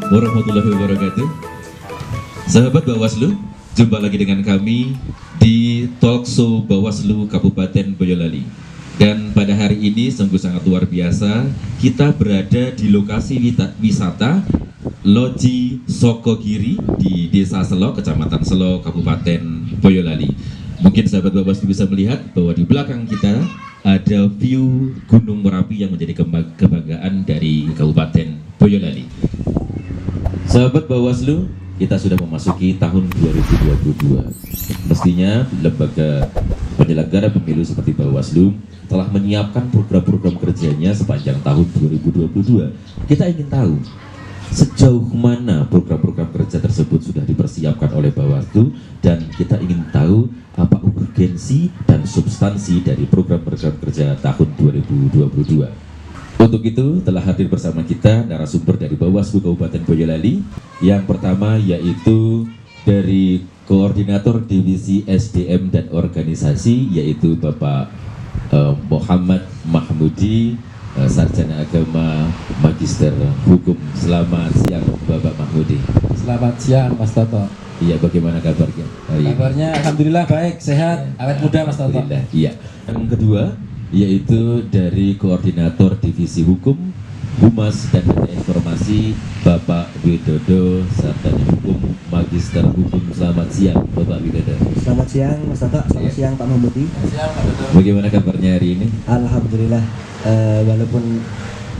warahmatullahi wabarakatuh. Sahabat Bawaslu, jumpa lagi dengan kami di Talkshow Bawaslu Kabupaten Boyolali. Dan pada hari ini sungguh sangat luar biasa, kita berada di lokasi wisata Loji Sokogiri di Desa Selo, Kecamatan Selo, Kabupaten Boyolali. Mungkin sahabat Bawaslu bisa melihat bahwa di belakang kita ada view Gunung Merapi yang menjadi kebanggaan dari Kabupaten Boyolali. Sahabat Bawaslu, kita sudah memasuki tahun 2022. Mestinya lembaga penyelenggara pemilu seperti Bawaslu telah menyiapkan program-program kerjanya sepanjang tahun 2022. Kita ingin tahu sejauh mana program-program kerja tersebut sudah dipersiapkan oleh Bawaslu, dan kita ingin tahu apa urgensi dan substansi dari program-program kerja tahun 2022. Untuk itu telah hadir bersama kita narasumber dari Bawaslu Kabupaten Boyolali. Yang pertama yaitu dari Koordinator Divisi SDM dan Organisasi, yaitu Bapak Muhammad Mahmudi, Sarjana Agama, Magister Hukum. Selamat siang Bapak Mahmudi. Selamat siang Mas Toto. Iya, bagaimana kabarnya? Kabarnya alhamdulillah baik, sehat, awet muda Mas Toto. Iya. Yang kedua yaitu dari Koordinator Divisi Hukum, Humas dan Data Informasi, Bapak Widodo, Sarjana Hukum, Magister Hukum. Selamat siang Bapak Widodo. Selamat siang Mas Toto, selamat siang Pak Mahmudi. Siang Pak Toto. Bagaimana kabarnya hari ini? Alhamdulillah, walaupun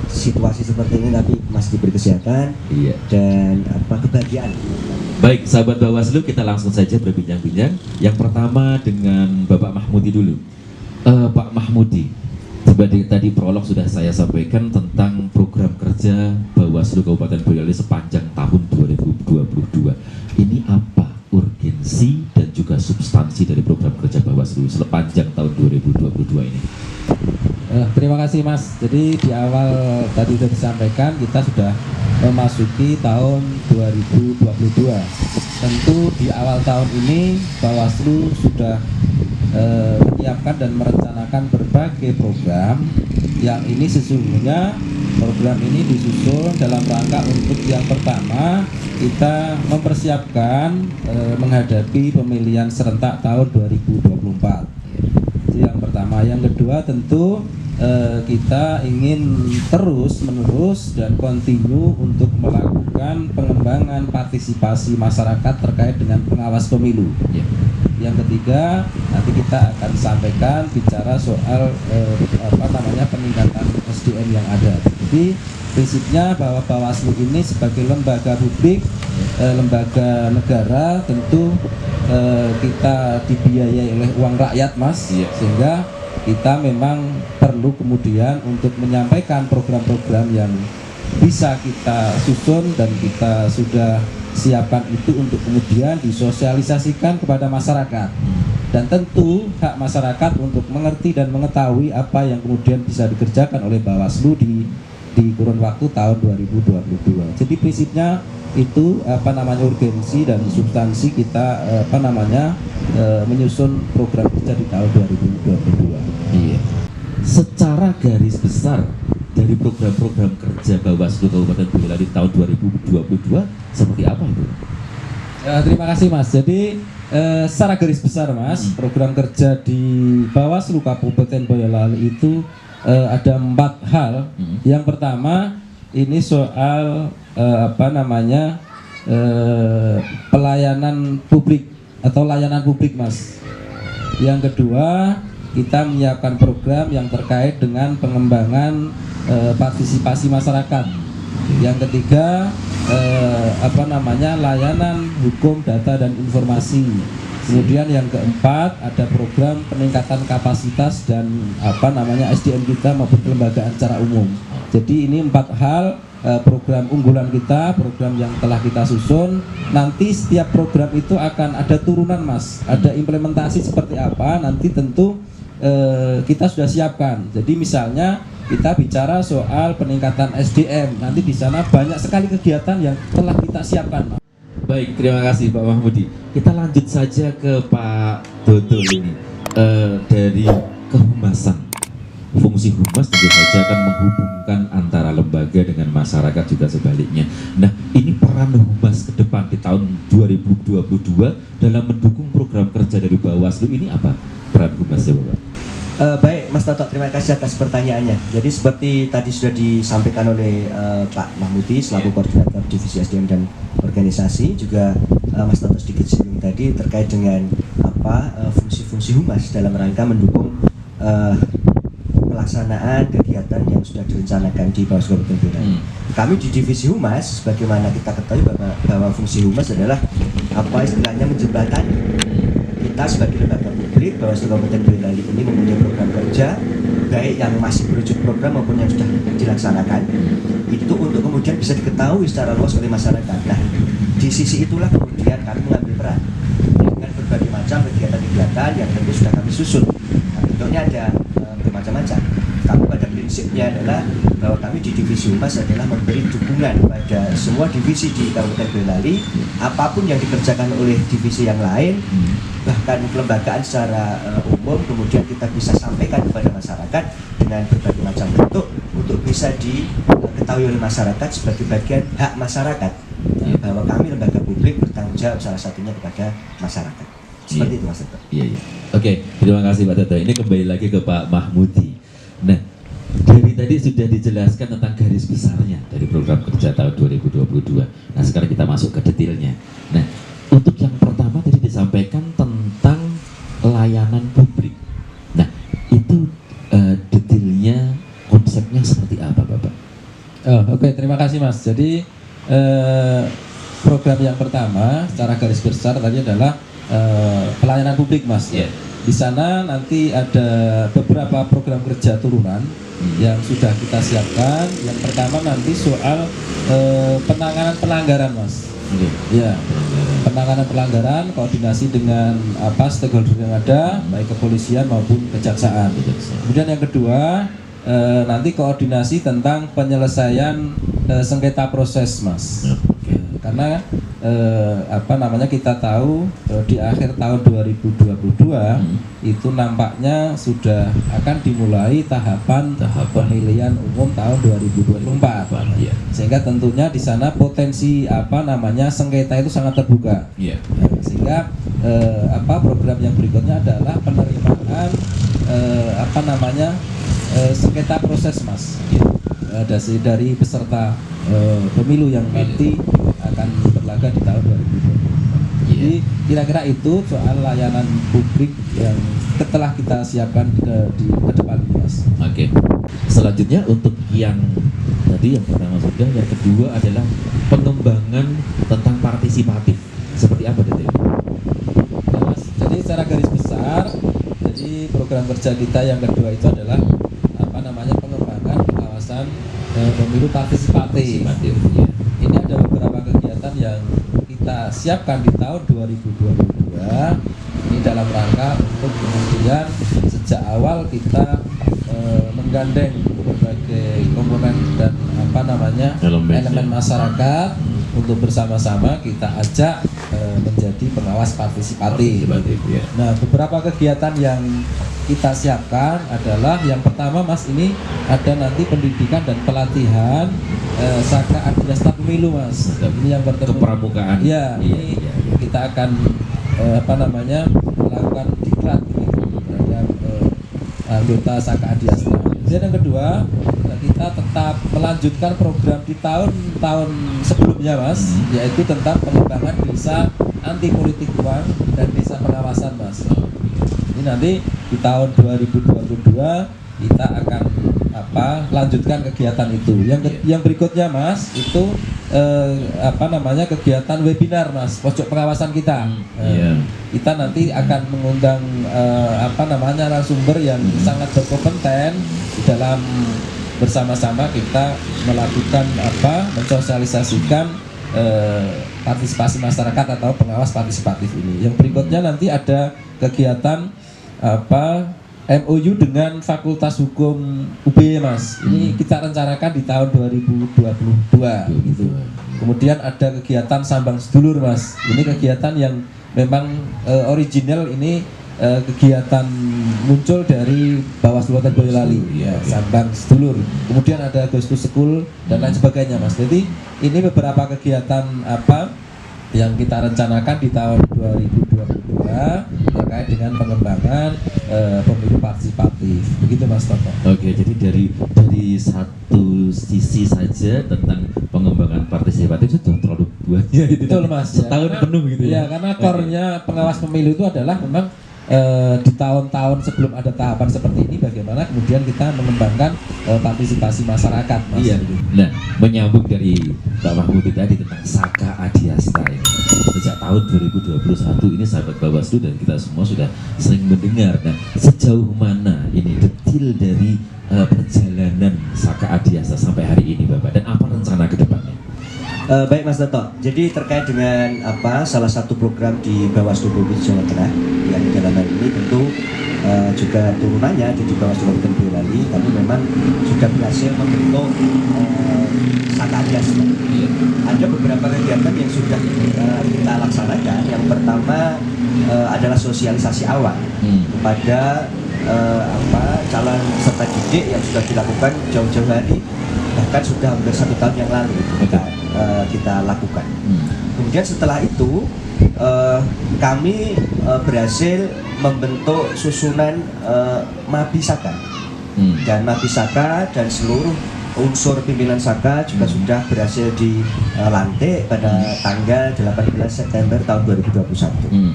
situasi seperti ini tapi masih diberi kesehatan. Iya. Dan kebahagiaan. Baik, sahabat Bawaslu, kita langsung saja berbincang-bincang. Yang pertama dengan Bapak Mahmudi dulu. Pak Mahmudi, tadi prolog sudah saya sampaikan tentang program kerja Bawaslu Kabupaten Boyolali sepanjang tahun 2022. Ini apa urgensi dan juga substansi dari program kerja Bawaslu sepanjang tahun 2022 ini? Terima kasih Mas. Jadi di awal tadi sudah disampaikan kita sudah memasuki tahun 2022. Tentu di awal tahun ini Bawaslu sudah menyiapkan dan merencanakan berbagai program yang ini sesungguhnya program ini disusun dalam rangka untuk yang pertama kita mempersiapkan menghadapi pemilihan serentak tahun 2024. Itu yang pertama. Yang kedua tentu kita ingin terus-menerus dan kontinu untuk melakukan pengembangan partisipasi masyarakat terkait dengan pengawas pemilu. Yang ketiga, nanti kita akan sampaikan bicara soal peningkatan SDM yang ada. Jadi prinsipnya bahwa Bawaslu ini sebagai lembaga publik, lembaga negara, tentu kita dibiayai oleh uang rakyat, Mas. Sehingga kita memang perlu kemudian untuk menyampaikan program-program yang bisa kita susun dan kita sudah siapkan itu untuk kemudian disosialisasikan kepada masyarakat. Dan tentu hak masyarakat untuk mengerti dan mengetahui apa yang kemudian bisa dikerjakan oleh Bawaslu di kurun waktu tahun 2022. Jadi prinsipnya itu urgensi dan substansi kita menyusun program kerja di tahun 2022. Iya. Secara garis besar dari program-program kerja Bawaslu Kabupaten Boyolali tahun 2022 seperti apa itu? Terima kasih Mas. Jadi secara garis besar Mas, program kerja di Bawaslu Kabupaten Boyolali itu ada 4 hal. Yang pertama ini soal pelayanan publik atau layanan publik Mas. Yang kedua kita menyiapkan program yang terkait dengan pengembangan partisipasi masyarakat. Yang ketiga layanan hukum, data dan informasi. Kemudian yang keempat ada program peningkatan kapasitas dan SDM kita maupun kelembagaan secara umum. Jadi ini 4 hal program unggulan kita, program yang telah kita susun. Nanti setiap program itu akan ada turunan Mas, ada implementasi seperti apa nanti tentu kita sudah siapkan. Jadi misalnya kita bicara soal peningkatan SDM, nanti di sana banyak sekali kegiatan yang telah kita siapkan. Baik, terima kasih Pak Mahmudi. Kita lanjut saja ke Pak Dodol ini. Dari kehumasan, fungsi fungsi humas tentu saja akan menghubungkan antara lembaga dengan masyarakat juga sebaliknya. Nah, ini peran humas ke depan di tahun 2022 dalam mendukung program kerja dari Bawaslu ini apa peran humasnya, Bapak? Baik Mas Toto, terima kasih atas pertanyaannya. Jadi seperti tadi sudah disampaikan oleh Pak Mahmudi selaku Koordinator Divisi SDM dan Organisasi, juga Mas Toto sedikit singgung tadi terkait dengan fungsi-fungsi humas dalam rangka mendukung pelaksanaan kegiatan yang sudah direncanakan di Bawaslu Kabupaten Boyolali. Kami di Divisi Humas, sebagaimana kita ketahui bahwa fungsi humas adalah istilahnya menjembatani. Kita sebagai lembaga publik Bawaslu Kabupaten Boyolali ini mempunyai program kerja baik yang masih berwujud program maupun yang sudah dilaksanakan, itu untuk kemudian bisa diketahui secara luas oleh masyarakat. Nah, di sisi itulah kemudian kami mengambil peran dengan berbagai macam kegiatan-kegiatan yang tentu sudah kami susun. Nah, bentuknya ada bermacam-macam. Kami pada prinsipnya adalah bahwa kami di Divisi Humas adalah memberi dukungan pada semua divisi di Kabupaten Boyolali, apapun yang dikerjakan oleh divisi yang lain, bahkan kelembagaan secara umum, kemudian kita bisa sampaikan kepada masyarakat dengan berbagai macam bentuk untuk bisa diketahui oleh masyarakat sebagai bagian hak masyarakat, bahwa kami lembaga publik bertanggung jawab salah satunya kepada masyarakat. Seperti itu Mas Toto. Iya. Oke, terima kasih Pak Toto. Ini kembali lagi ke Pak Mahmudi. Nah, dari tadi sudah dijelaskan tentang garis besarnya dari program kerja tahun 2022. Nah, sekarang kita masuk ke detailnya. Nah, untuk yang pertama tadi disampaikan tentang layanan publik. Nah, itu detailnya, konsepnya seperti apa, Bapak? Oke, terima kasih Mas. Jadi program yang pertama secara garis besar tadi adalah pelayanan publik, Mas. Yeah. Di sana nanti ada beberapa program kerja turunan yang sudah kita siapkan. Yang pertama nanti soal penanganan pelanggaran, Mas. Ya, penanganan pelanggaran, koordinasi dengan stakeholder yang ada, baik kepolisian maupun kejaksaan. Kemudian yang kedua, nanti koordinasi tentang penyelesaian sengketa proses, Mas. Karena kita tahu di akhir tahun 2022 itu nampaknya sudah akan dimulai tahapan pemilihan umum tahun 2024. Ya. Sehingga tentunya di sana potensi sengketa itu sangat terbuka. Ya. Sehingga program yang berikutnya adalah penerimaan sengketa proses, Mas. Dari peserta pemilu yang nanti akan berlaga di tahun 2024. Jadi kira-kira itu soal layanan publik yang telah kita siapkan ke depan, Mas. Oke. Selanjutnya untuk yang tadi yang pertama sudah, yang kedua adalah pengembangan tentang partisipatif. Seperti apa detailnya? Ya, Mas. Jadi secara garis besar, jadi program kerja kita yang kedua itu adalah pengembangan pengawasan pemilu partisipatif. Ya. Ini ada beberapa kegiatan yang kita siapkan di tahun 2022. Ini dalam rangka untuk kemudian sejak awal kita menggandeng berbagai komponen dan elemen masyarakat untuk bersama-sama kita ajak menjadi pengawas partisipatif. Ya. Nah, beberapa kegiatan yang kita siapkan adalah yang pertama, Mas, ini ada nanti pendidikan dan pelatihan Saka Administrasi Pemilu, Mas. Ini yang bertemu kepramukaan. Ya, ini kita akan melakukan diklat terhadap anggota Saka Adiastra. Kemudian yang kedua, kita tetap melanjutkan program di tahun-tahun sebelumnya, Mas, yaitu tentang pengembangan desa anti politik uang dan desa pengawasan, Mas. Ini nanti di tahun 2022 kita akan lanjutkan kegiatan itu. Yang berikutnya, Mas, itu kegiatan webinar, Mas, pojok pengawasan kita. Kita nanti akan mengundang narasumber yang sangat berkompeten di dalam bersama-sama kita melakukan mensosialisasikan partisipasi masyarakat atau pengawas partisipatif ini. Yang berikutnya nanti ada kegiatan MOU dengan Fakultas Hukum UB, Mas. Ini kita rencanakan di tahun 2022 gitu. Kemudian ada kegiatan Sambang Sedulur, Mas. Ini kegiatan yang memang original, ini kegiatan muncul dari Bawaslu Kabupaten Boyolali, ya, Sambang Sedulur. Kemudian ada Ghost to School dan lain sebagainya, Mas. Jadi ini beberapa kegiatan apa yang kita rencanakan di tahun 2022 terkait dengan pengembangan pemilu partisipatif. Begitu, Mas Toto. Oke, jadi dari satu sisi saja tentang pengembangan partisipatif itu sudah terlalu banyak itu. Betul, Mas. Setahun Ya, penuh gitu ya. Ya, karena core-nya pengawas pemilu itu adalah memang di tahun-tahun sebelum ada tahapan seperti ini bagaimana kemudian kita mengembangkan partisipasi masyarakat, Mas. Iya. Nah, menyambung dari Pak Mahmud tadi tentang Saka Adiasta ini. Sejak tahun 2021 ini sahabat Bawaslu dan kita semua sudah sering mendengar. Nah, sejauh mana ini detil dari perjalanan Saka Adiasta sampai hari ini, Bapak, dan apa rencana ke depannya? Baik Mas Toto, jadi terkait dengan salah satu program di Bawaslu Provinsi Jawa Tengah yang dalam hal ini tentu juga turunannya di Bawaslu Kabupaten Boyolali, kami memang sudah berhasil membentuk Saka Adiasta. Ada beberapa kegiatan yang sudah kita laksanakan. Yang pertama adalah sosialisasi awal kepada calon peserta didik yang sudah dilakukan jauh-jauh hari, bahkan sudah hampir 1 tahun yang lalu kita lakukan. Kemudian setelah itu kami berhasil membentuk susunan Mabisaka dan Mabisaka dan seluruh unsur pimpinan Saka juga sudah berhasil dilantik pada tanggal 18 September tahun 2021.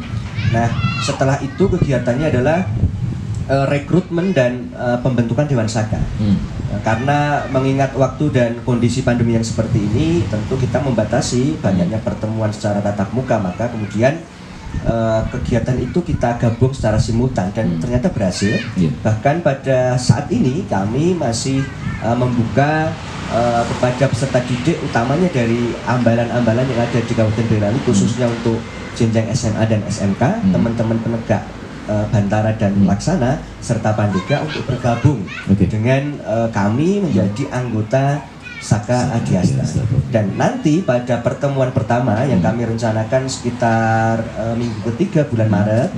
Nah, setelah itu kegiatannya adalah rekrutmen dan pembentukan Dewan Saka. Karena mengingat waktu dan kondisi pandemi yang seperti ini, tentu kita membatasi banyaknya pertemuan secara tatap muka, maka kemudian kegiatan itu kita gabung secara simultan dan ternyata berhasil. Bahkan pada saat ini kami masih membuka kepada peserta didik, utamanya dari ambalan-ambalan yang ada di Kabupaten Boyolali, khususnya untuk jenjang SMA dan SMK, teman-teman penegak Bantara dan Laksana serta Pandega untuk bergabung dengan kami menjadi anggota Saka Adiasta. Dan nanti pada pertemuan pertama yang kami rencanakan sekitar minggu ketiga bulan Maret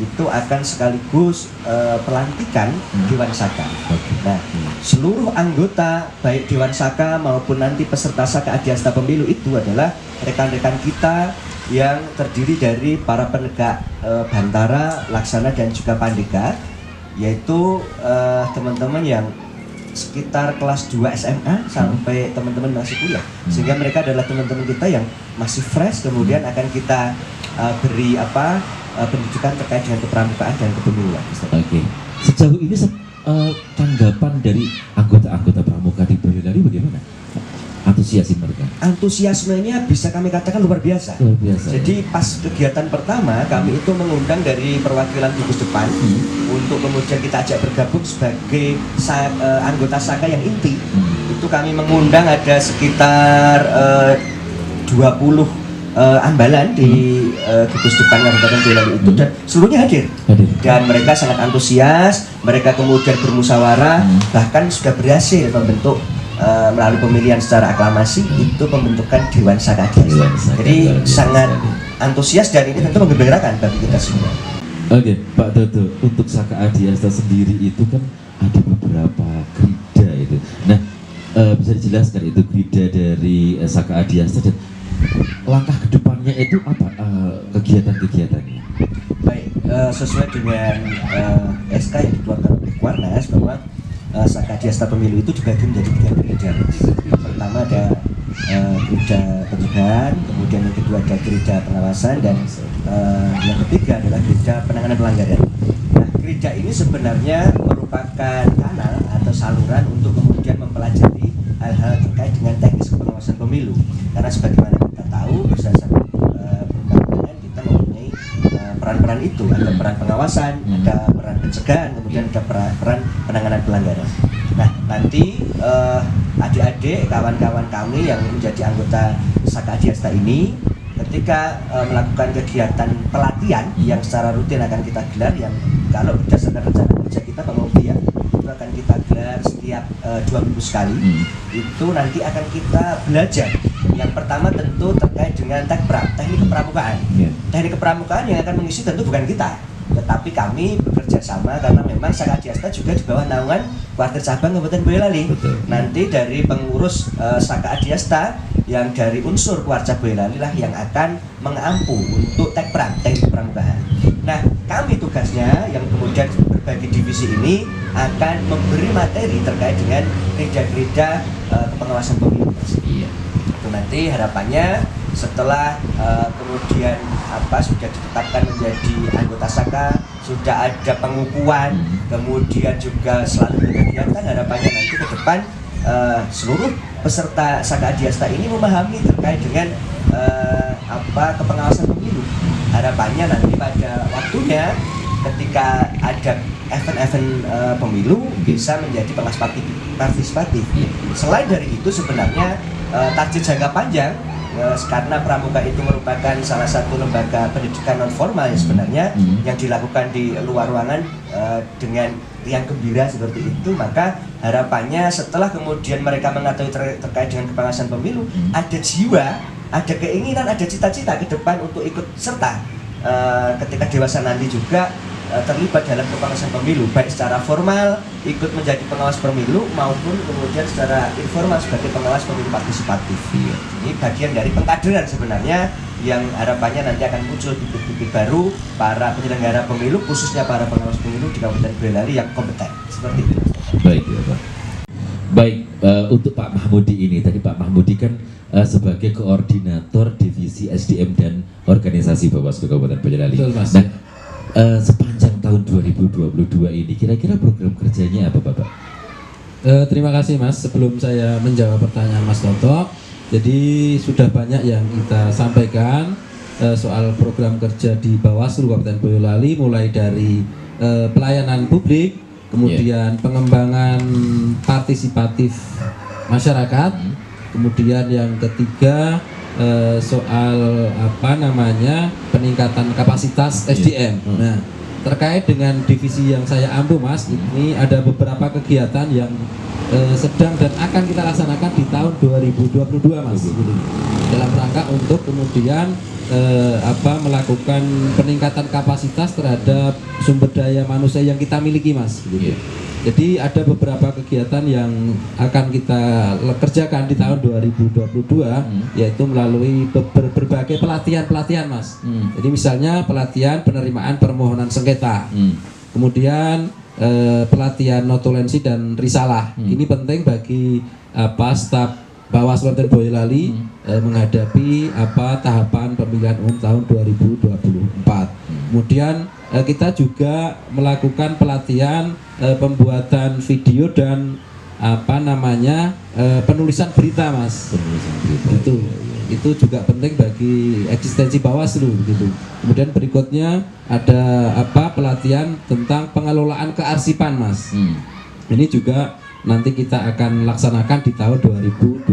itu akan sekaligus pelantikan Dewan Saka. Nah, seluruh anggota baik Dewan Saka maupun nanti peserta Saka Adiasta pemilu itu adalah rekan-rekan kita yang terdiri dari para penegak Bantara, Laksana dan juga Pandega, yaitu teman-teman yang sekitar kelas 2 SMA sampai teman-teman masih kuliah, sehingga mereka adalah teman-teman kita yang masih fresh. Kemudian akan kita beri pendidikan terkait dengan kepramukaan dan kepemiluan. Oke. Sejauh ini tanggapan dari anggota-anggota pramuka di Boyolali bagaimana? Antusiasi mereka? Antusiasmenya bisa kami katakan luar biasa. Jadi pas kegiatan pertama kami itu mengundang dari perwakilan gugus depan untuk kemudian kita ajak bergabung sebagai anggota Saka yang inti. Itu kami mengundang ada sekitar 20 ambalan di gugus depan Kabupaten Boyolali itu, dan seluruhnya hadir. Dan mereka sangat antusias, mereka kemudian bermusyawarah, bahkan sudah berhasil membentuk melalui pemilihan secara aklamasi itu pembentukan Dewan Saka Adiasta. Jadi sangat antusias dan ini tentu menggembirakan bagi kita semua. Oke, Pak Toto, untuk Saka Adiasta sendiri itu kan ada beberapa grida itu. Nah, bisa dijelaskan itu grida dari Saka Adiasta dan langkah kedepannya itu apa kegiatan-kegiatannya? Baik, sesuai dengan SK yang dikeluarkan oleh Kuarnas bahwa Saka Adiasta pemilu itu juga menjadi 3 gereja. Pertama ada gereja pencegahan, kemudian yang kedua ada gereja pengawasan, dan yang ketiga adalah gereja penanganan pelanggaran. Nah, gereja ini sebenarnya merupakan kanal atau saluran untuk kemudian mempelajari hal-hal terkait dengan teknis pengawasan pemilu. Karena sebagaimana kita tahu berdasarkan perundang-undangan kita mempunyai peran-peran itu, ada peran pengawasan, ada peran pencegahan, kemudian ada peran penanganan pelanggaran. Nah, nanti adik-adik, kawan-kawan kami yang menjadi anggota Saka Adiasta ini ketika melakukan kegiatan pelatihan yang secara rutin akan kita gelar, yang kalau berdasarkan rencana kerja kita Pak Mobi ya, itu akan kita gelar setiap 2 minggu sekali. Itu nanti akan kita belajar. Yang pertama tentu terkait dengan teknik kepramukaan. Teknik kepramukaan yang akan mengisi tentu bukan kita, tetapi kami bekerja sama karena memang Saka Adiasta juga di bawah naungan Kuartir Cabang Kabupaten Boyolali. Betul. Nanti dari pengurus Saka Adiasta yang dari unsur Kuarca Boyolali lah yang akan mengampu untuk tekpram, teknik pramukaan. Nah, kami tugasnya yang kemudian berbagi divisi ini akan memberi materi terkait dengan gereja-gereja pengawasan pemilu. Iya. Itu nanti harapannya setelah kemudian sudah ditetapkan menjadi anggota Saka, sudah ada pengukuhan, kemudian juga selalu berkegiatan, harapannya nanti ke depan seluruh peserta Saka Adiasta ini memahami terkait dengan kepengawasan pemilu. Harapannya nanti pada waktunya ketika ada event-event pemilu bisa menjadi pengawas partisipatif. Selain dari itu sebenarnya target jangka panjang karena Pramuka itu merupakan salah satu lembaga pendidikan non formal sebenarnya yang dilakukan di luar ruangan dengan riang gembira seperti itu, maka harapannya setelah kemudian mereka mengetahui terkait dengan kepengawasan pemilu, ada jiwa, ada keinginan, ada cita-cita ke depan untuk ikut serta ketika dewasa nanti juga terlibat dalam kepengawasan pemilu, baik secara formal ikut menjadi pengawas pemilu maupun kemudian secara informal sebagai pengawas pemilu partisipatif. Ini bagian dari pengkaderan sebenarnya yang harapannya nanti akan muncul bibit-bibit baru para penyelenggara pemilu, khususnya para pengawas pemilu di Kabupaten Boyolali yang kompeten. Seperti itu. Baik, ya Pak. Baik, untuk Pak Mahmudi ini, tadi Pak Mahmudi kan sebagai koordinator divisi SDM dan organisasi Bawaslu Kabupaten Boyolali. Betul, Mas. Nah, sepanjang tahun 2022 ini kira-kira program kerjanya apa Bapak? Terima kasih Mas. Sebelum saya menjawab pertanyaan Mas Toto, jadi sudah banyak yang kita sampaikan soal program kerja di Bawaslu Kabupaten Boyolali, mulai dari pelayanan publik, kemudian pengembangan partisipatif masyarakat, kemudian yang ketiga soal peningkatan kapasitas SDM. Nah, terkait dengan divisi yang saya ampu Mas, ini ada beberapa kegiatan yang sedang dan akan kita laksanakan di tahun 2022 Mas, dalam rangka untuk kemudian melakukan peningkatan kapasitas terhadap sumber daya manusia yang kita miliki Mas. Jadi ada beberapa kegiatan yang akan kita kerjakan di tahun 2022, yaitu melalui berbagai pelatihan Mas. Jadi misalnya pelatihan penerimaan permohonan sengketa, kemudian pelatihan notulensi dan risalah. Ini penting bagi staf Bawaslu Kabupaten Boyolali menghadapi tahapan pemilihan umum tahun 2024. Kemudian kita juga melakukan pelatihan pembuatan video dan penulisan berita Mas. Penulisan berita. Itu juga penting bagi eksistensi Bawaslu gitu. Kemudian berikutnya ada pelatihan tentang pengelolaan kearsipan Mas. Ini juga nanti kita akan laksanakan di tahun 2022.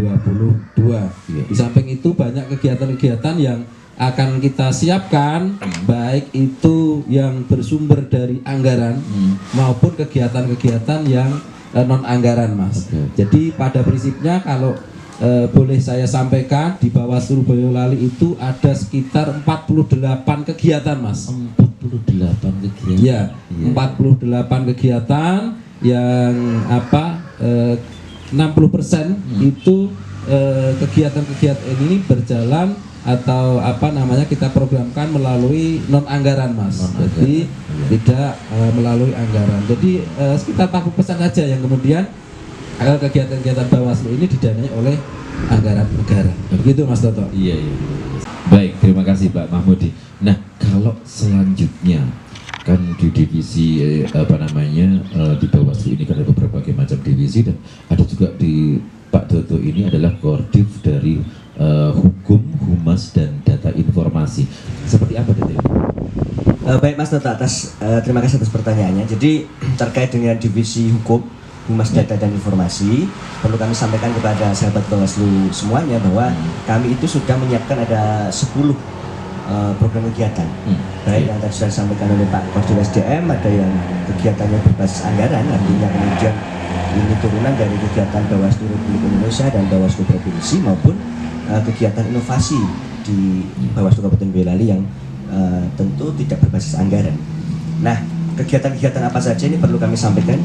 Di samping itu banyak kegiatan-kegiatan yang akan kita siapkan, baik itu yang bersumber dari anggaran maupun kegiatan-kegiatan yang non anggaran Mas. Jadi pada prinsipnya kalau boleh saya sampaikan, di Bawaslu Boyolali itu ada sekitar 48 kegiatan Mas. 48 kegiatan. Ya, 48 kegiatan yang 60% itu kegiatan-kegiatan ini berjalan atau kita programkan melalui non anggaran Mas. Jadi tidak melalui anggaran. Jadi sekitar 40% saja yang kemudian kegiatan-kegiatan Bawaslu ini didanai oleh anggaran negara. Begitu Mas Toto. Iya. Baik, terima kasih Pak Mahmudi. Nah, kalau selanjutnya kan di divisi di Bawaslu ini kan ada berbagai macam divisi, dan ada juga di Pak Toto ini adalah koordif dari hukum, humas, dan data informasi. Seperti apa detailnya? Baik Mas Toto, terima kasih atas pertanyaannya. Jadi terkait dengan divisi hukum, humas, data, dan informasi, perlu kami sampaikan kepada sahabat Bawaslu semuanya bahwa kami itu sudah menyiapkan ada 10 program kegiatan. Baik yang tadi sudah disampaikan oleh Pak Koordinator SDM, ada yang kegiatannya berbasis anggaran, artinya kemudian ini turunan dari kegiatan Bawaslu Republik Indonesia dan Bawaslu Provinsi, maupun kegiatan inovasi di Bawaslu Kabupaten Boyolali yang tentu tidak berbasis anggaran. Nah, kegiatan-kegiatan apa saja ini perlu kami sampaikan.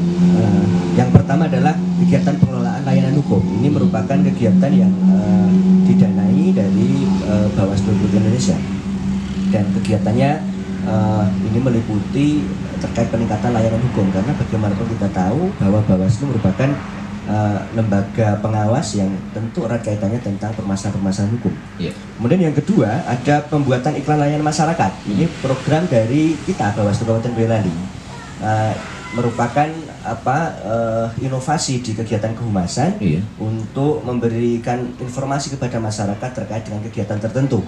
Yang pertama adalah kegiatan pengelolaan layanan hukum. Ini merupakan kegiatan yang didanai dari Bawaslu Republik Indonesia, dan kegiatannya ini meliputi terkait peningkatan layanan hukum, karena bagaimanapun kita tahu bahwa Bawaslu merupakan lembaga pengawas yang tentu erat kaitannya tentang permasalahan-permasalahan hukum. Yeah. Kemudian yang kedua ada pembuatan iklan layanan masyarakat. Ini program dari kita Bawaslu Kabupaten Boyolali, merupakan inovasi di kegiatan kehumasan untuk memberikan informasi kepada masyarakat terkait dengan kegiatan tertentu.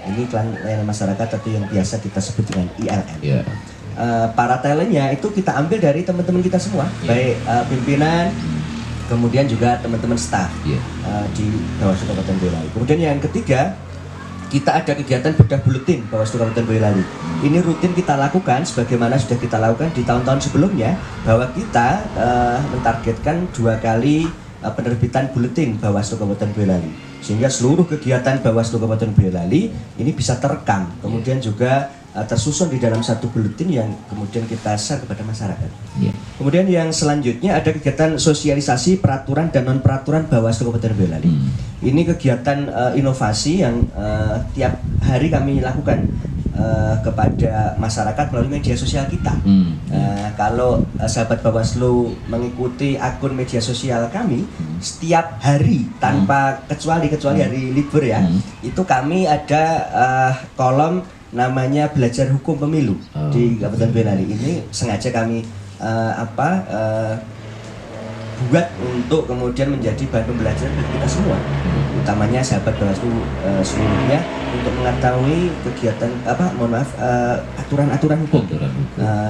Ini iklan layanan masyarakat atau yang biasa kita sebut dengan ILM. Yeah. Para talentnya itu kita ambil dari teman-teman kita semua, baik pimpinan, kemudian juga teman-teman staf di Bawaslu Kabupaten Boyolali. Kemudian yang ketiga, kita ada kegiatan bedah buletin Bawaslu Kabupaten Boyolali. Ini rutin kita lakukan sebagaimana sudah kita lakukan di tahun-tahun sebelumnya, bahwa kita mentargetkan 2 kali penerbitan buletin Bawaslu Kabupaten Boyolali, sehingga seluruh kegiatan Bawaslu Kabupaten Boyolali ini bisa terekam, kemudian juga tersusun di dalam satu buletin yang kemudian kita share kepada masyarakat. Kemudian yang selanjutnya ada kegiatan sosialisasi peraturan dan non peraturan Bawaslu Kabupaten Boyolali. Ini kegiatan inovasi yang tiap hari kami lakukan kepada masyarakat melalui media sosial kita. Kalau sahabat Bawaslu mengikuti akun media sosial kami, setiap hari tanpa kecuali hari libur ya, itu kami ada kolom namanya belajar hukum pemilu di Kabupaten Boyolali. Ini sengaja kami buat untuk kemudian menjadi bahan pembelajaran bagi kita semua, utamanya sahabat Bawaslu seluruhnya, untuk mengetahui kegiatan aturan-aturan hukum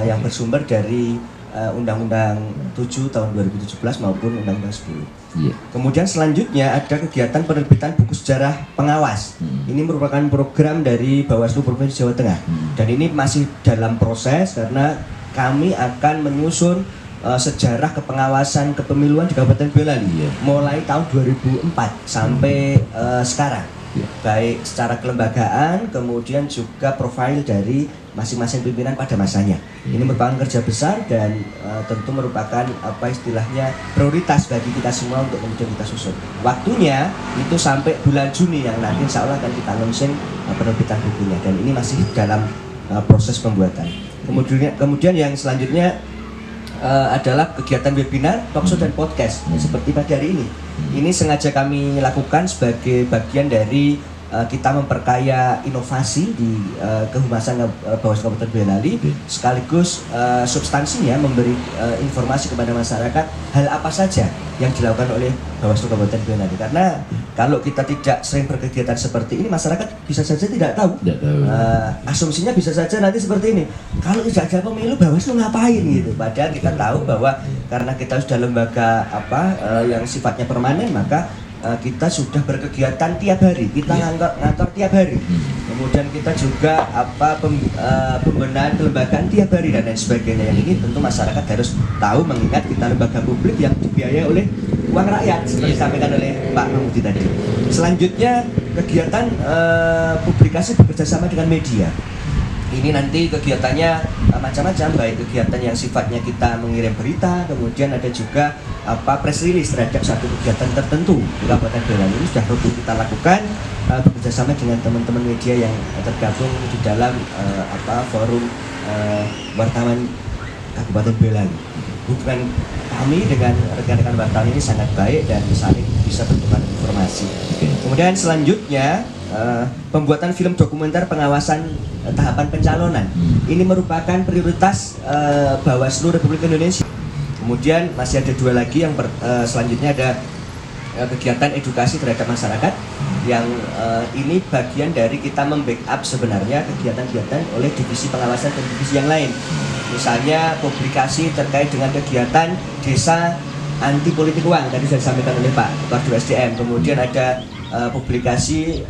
yang bersumber dari Undang-Undang 7 tahun 2017 maupun Undang-Undang 10. Kemudian selanjutnya ada kegiatan penerbitan buku sejarah pengawas. Ini merupakan program dari Bawaslu Provinsi Jawa Tengah, dan ini masih dalam proses karena kami akan menyusun sejarah kepengawasan kepemiluan di Kabupaten Boyolali mulai tahun 2004 sampai sekarang, baik secara kelembagaan, kemudian juga profil dari masing-masing pimpinan pada masanya. Ini merupakan kerja besar dan tentu merupakan istilahnya prioritas bagi kita semua untuk kemudian kita susun. Waktunya itu sampai bulan Juni yang nanti insya Allah akan kita launching penerbitan bukunya, dan ini masih dalam proses pembuatan. Kemudian yang selanjutnya adalah kegiatan webinar, talkshow dan podcast seperti pada hari ini. Ini sengaja kami lakukan sebagai bagian dari kita memperkaya inovasi di kehumasan Bawaslu Kabupaten Boyolali, sekaligus substansinya memberi informasi kepada masyarakat hal apa saja yang dilakukan oleh Bawaslu Kabupaten Boyolali. Karena kalau kita tidak sering berkegiatan seperti ini, masyarakat bisa saja tidak tahu. Asumsinya bisa saja nanti seperti ini, kalau tidak ada pemilu Bawaslu ngapain gitu. Padahal kita tahu bahwa karena kita sudah lembaga yang sifatnya permanen, maka kita sudah berkegiatan tiap hari, kita ngantor tiap hari. Kemudian kita juga pembenahan kelembagaan tiap hari dan lain sebagainya. Yang ini tentu masyarakat harus tahu, mengingat kita lembaga publik yang dibiayai oleh uang rakyat seperti disampaikan oleh Pak Mahmudi tadi. Selanjutnya kegiatan publikasi bekerjasama dengan media. Ini nanti kegiatannya macam-macam, baik kegiatan yang sifatnya kita mengirim berita, kemudian ada juga press release terhadap satu kegiatan tertentu di Kabupaten Boyolali. Ini sudah rutin kita lakukan bekerjasama dengan teman-teman media yang tergabung di dalam forum wartawan Kabupaten Boyolali. Hubungan kami dengan rekan-rekan wartawan ini sangat baik dan saling bisa bertukar informasi. Kemudian selanjutnya pembuatan film dokumenter pengawasan tahapan pencalonan. Ini merupakan prioritas Bawaslu Republik Indonesia. Kemudian masih ada 2 lagi yang selanjutnya ada kegiatan edukasi terhadap masyarakat yang ini bagian dari kita membackup sebenarnya kegiatan-kegiatan oleh divisi pengawasan dan divisi yang lain. Misalnya publikasi terkait dengan kegiatan desa anti politik uang, tadi sudah disampaikan oleh Pak Ketua SDM. Kemudian ada publikasi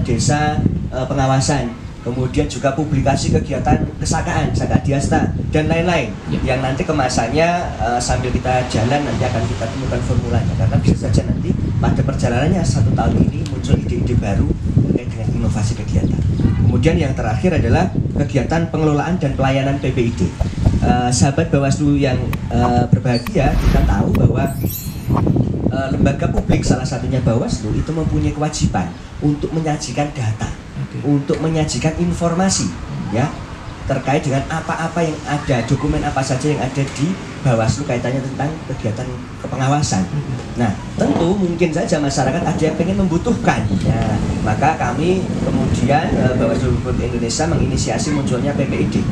desa pengawasan, kemudian juga publikasi kegiatan kesakaan, Saka Diasta dan lain-lain yang nanti kemasannya sambil kita jalan nanti akan kita temukan formulanya, karena bisa saja nanti pada perjalanannya 1 tahun ini muncul ide-ide baru terkait dengan inovasi kegiatan. Kemudian yang terakhir adalah kegiatan pengelolaan dan pelayanan PPID. Sahabat Bawaslu yang berbahagia, kita tahu bahwa lembaga publik salah satunya Bawaslu itu mempunyai kewajiban untuk menyajikan data, untuk menyajikan informasi ya terkait dengan apa-apa yang ada, dokumen apa saja yang ada di Bawaslu kaitannya tentang kegiatan kepengawasan. Nah, tentu mungkin saja masyarakat ada yang pengen membutuhkan. Ya, maka kami kemudian Bawaslu Republik Indonesia menginisiasi munculnya PPID.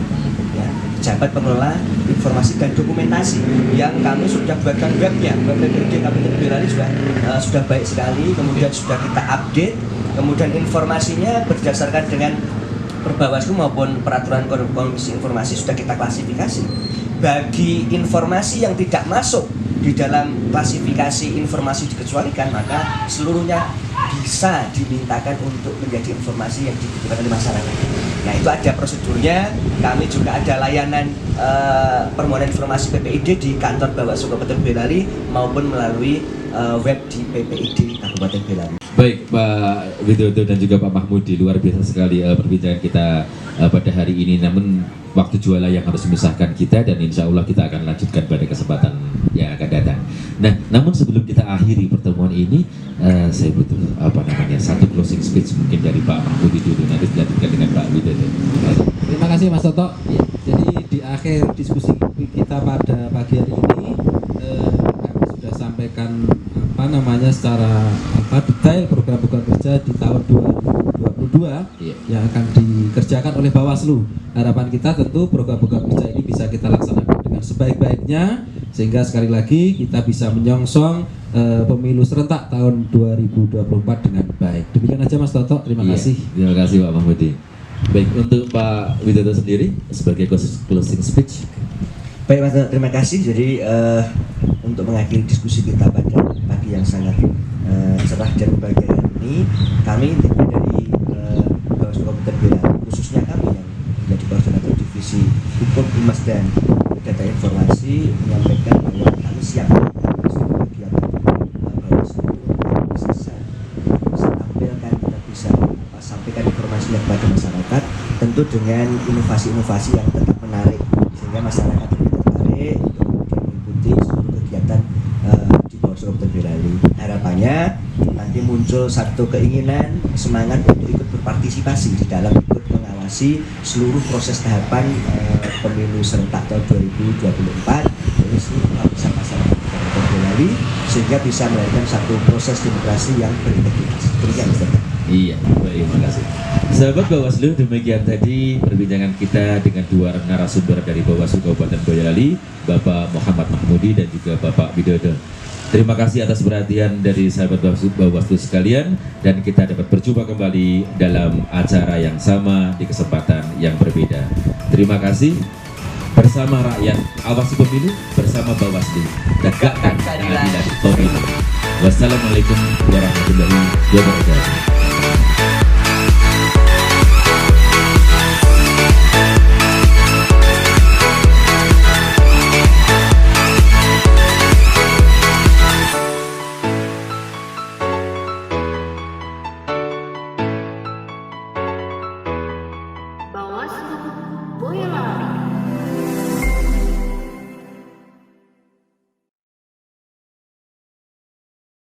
Ya, Pejabat Pengelola Informasi dan Dokumentasi yang kami sudah buatkan webnya. Web PPID Kabupaten Boyolali sudah baik sekali, kemudian sudah kita update, kemudian informasinya berdasarkan dengan Perbawaslu maupun peraturan Komisi Informasi sudah kita klasifikasi. Bagi informasi yang tidak masuk di dalam klasifikasi informasi dikecualikan, maka seluruhnya bisa dimintakan untuk menjadi informasi yang dibutuhkan oleh masyarakat. Nah, itu ada prosedurnya. Kami juga ada layanan permohonan informasi PPID di kantor Bawaslu Kabupaten Boyolali maupun melalui web di PPID Kabupaten Boyolali. Baik Pak Widodo dan juga Pak Mahmudi, luar biasa sekali perbincangan kita pada hari ini. Namun waktu jualah yang harus memisahkan kita, dan insya Allah kita akan lanjutkan pada kesempatan yang akan datang. Nah, namun sebelum kita akhiri pertemuan ini, saya butuh satu closing speech mungkin dari Pak Mahmudi dulu, nanti dilanjutkan dengan Pak Widodo. Terima kasih Mas Toto. Jadi di akhir diskusi kita pada pagi hari ini kami sudah sampaikan secara detail program-program kerja di tahun 2022 yang akan dikerjakan oleh Bawaslu. Harapan kita tentu program-program kerja ini bisa kita laksanakan dengan sebaik-baiknya, sehingga sekali lagi kita bisa menyongsong pemilu serentak tahun 2024 dengan baik. Demikian aja Mas Toto, terima kasih. Terima kasih Pak Mahmudi. Baik, untuk Pak Widodo sendiri sebagai closing speech. Baik Mas, terima kasih. Jadi untuk mengakhiri diskusi kita pada pagi yang sangat cerah dan berbahagia ini, kami dari Bawaslu Kabupaten Boyolali, khususnya kami yang menjadi koordinator divisi hukum, humas dan data informasi, menyampaikan bahwa kami siap kegiatan Bawaslu bisa tampilkan, kita bisa sampaikan informasi yang kepada masyarakat, tentu dengan inovasi-inovasi yang tetap menarik sehingga masyarakat tertarik untuk mengikuti seluruh kegiatan di Bawaslu Kabupaten Boyolali. Harapannya nanti muncul satu keinginan, semangat untuk ikut berpartisipasi di dalam ikut mengawasi seluruh proses tahapan pemilu serentak tahun 2024 dari seluruh lapisan masyarakat Kabupaten Boyolali, sehingga bisa melahirkan satu proses demokrasi yang berintegritas. Demikian Mr. Iya, baik, terima kasih. Sahabat Bawaslu, demikian tadi perbincangan kita dengan dua narasumber dari Bawaslu Kabupaten Boyolali, Bapak Muhammad Mahmudi dan juga Bapak Widodo. Terima kasih atas perhatian dari sahabat Bawaslu sekalian, dan kita dapat berjumpa kembali dalam acara yang sama di kesempatan yang berbeda. Terima kasih. Bersama rakyat, awasi pemilu, bersama Bawaslu, tegakkan keadilan pemilu. Wassalamualaikum warahmatullahi wabarakatuh.